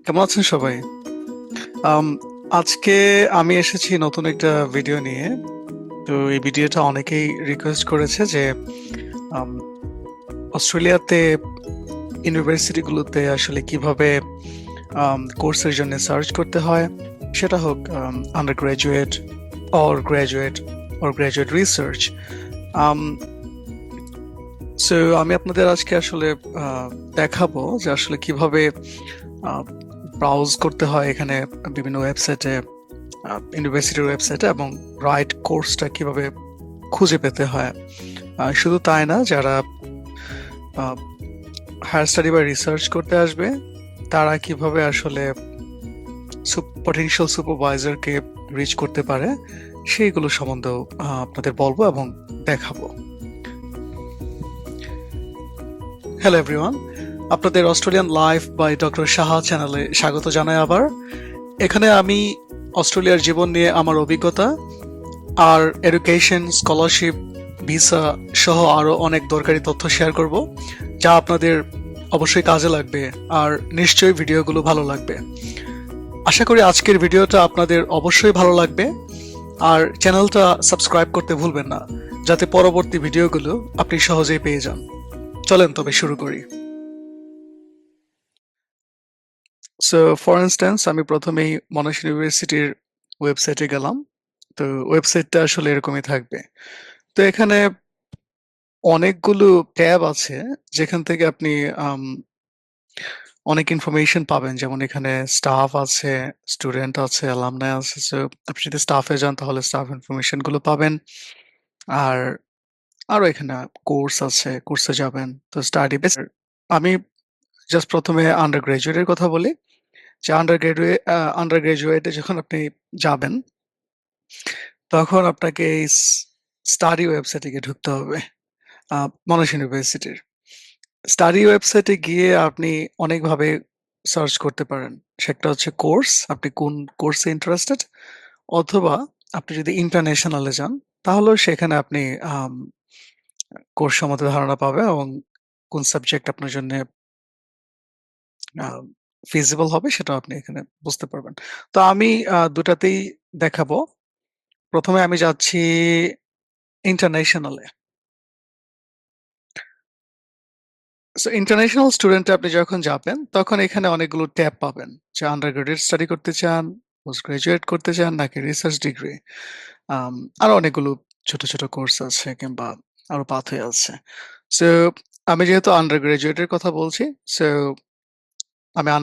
কেমন আছেন সবাই? আম আজকে আমি এসেছি নতুন একটা ভিডিও নিয়ে। তো এই ভিডিওটা অনেকেই রিকোয়েস্ট করেছে যে আম অস্ট্রেলিয়াতে ইউনিভার্সিটিগুলোতে আসলে কিভাবে কোর্সের জন্য সার্চ করতে হয়। সেটা হোক under graduate or graduate or graduate research. Um so আমি আপনাদের আজকে আসলে আ দেখাবো যে আসলে কিভাবে আ ব্রাউজ করতে হয় এখানে বিভিন্ন ওয়েবসাইটে, ইউনিভার্সিটির ওয়েবসাইটে এবং রাইট কোর্সটা কিভাবে খুঁজে পেতে হয়। শুধু তাই না, যারা হায়ার স্টাডি বা রিসার্চ করতে আসবে তারা কিভাবে আসলে পটেনশিয়াল সুপারভাইজারকে রিচ করতে পারে সেইগুলো সম্বন্ধেও আপনাদের বলবো এবং দেখাবো। হ্যালো এভরিওয়ান, আপনাদের Australian life by doctor Saha চ্যানেলে স্বাগত জানাই আবার। এখানে আমি অস্ট্রেলিয়ার জীবন নিয়ে আমার অভিজ্ঞতা আর এডুকেশন, স্কলারশিপ, ভিসা সহ আরো অনেক দরকারি তথ্য শেয়ার করব, যা আপনাদের অবশ্যই কাজে লাগবে আর নিশ্চয়ই ভিডিওগুলো ভালো লাগবে। আশা করি আজকের ভিডিওটা আপনাদের অবশ্যই ভালো লাগবে আর চ্যানেলটা সাবস্ক্রাইব করতে ভুলবেন না, যাতে পরবর্তী ভিডিওগুলো আপনি সহজেই পেয়ে যান। চলেন তবে শুরু করি। সো ফর ইনস্ট্যান্স আমি প্রথমেই মনাশ ইউনিভার্সিটির ওয়েবসাইটে গেলাম। তো ওয়েবসাইটটা আসলে এরকমই থাকবে। তো এখানে অনেকগুলো ট্যাব আছে যেখান থেকে আপনি আম অনেক ইনফরমেশন পাবেন। যেমন এখানে স্টাফ আছে, স্টুডেন্ট আছে, অ্যালামনাই আছে। সো আপনি যদি স্টাফে যান তাহলে স্টাফ ইনফরমেশন গুলো পাবেন। আর আরো এখানে কোর্স আছে, কোর্সে যাবেন। তো স্টাডি বেস আমি জাস্ট ১ম এ আন্ডার গ্র্যাজুয়েট এর কথা বলি। যে আন্ডার গ্র্যাজুয়েট এ যখন আপনি যাবেন, তখন আপনাকে এই স্টাডি ওয়েবসাইটে গিয়ে ঢুকতে হবে। মনাশ ইউনিভার্সিটির। স্টাডি ওয়েবসাইটে গিয়ে আপনি অনেকভাবে সার্চ করতে পারেন। সেটা হচ্ছে কোর্স, আপনি কোন কোর্সে ইন্টারেস্টেড, অথবা আপনি যদি ইন্টারন্যাশনাল এ যান, তাহলেও সেখানে আপনি আম কোর্স সম্বন্ধে ধারণা পাবেন এবং কোন সাবজেক্ট আপনার জন্যে আ ফিজিবল হবে সেটাও আপনি এখানে বুঝতে পারবেন। তো আমি ২ টাতেই দেখাবো। ১ম এ আমি যাচ্ছি ইন্টারন্যাশনাল এ। সো ইন্টারন্যাশনাল স্টুডেন্ট এ আপনি যখন যাবেন, তখন এখানে অনেকগুলো ট্যাব পাবেন। যে আন্ডার গ্র্যাজুয়েট স্টাডি করতে চান, পোস্ট গ্র্যাজুয়েট করতে চান নাকি রিসার্চ ডিগ্রি। আম আরো অনেকগুলো ছোট, ছোট কোর্স আছে কিংবা আরো পাথওয়ে আছে। সো আমি যেহেতু আন্ডার গ্র্যাজুয়েট এর কথা বলছি, সো আমি আন্ডার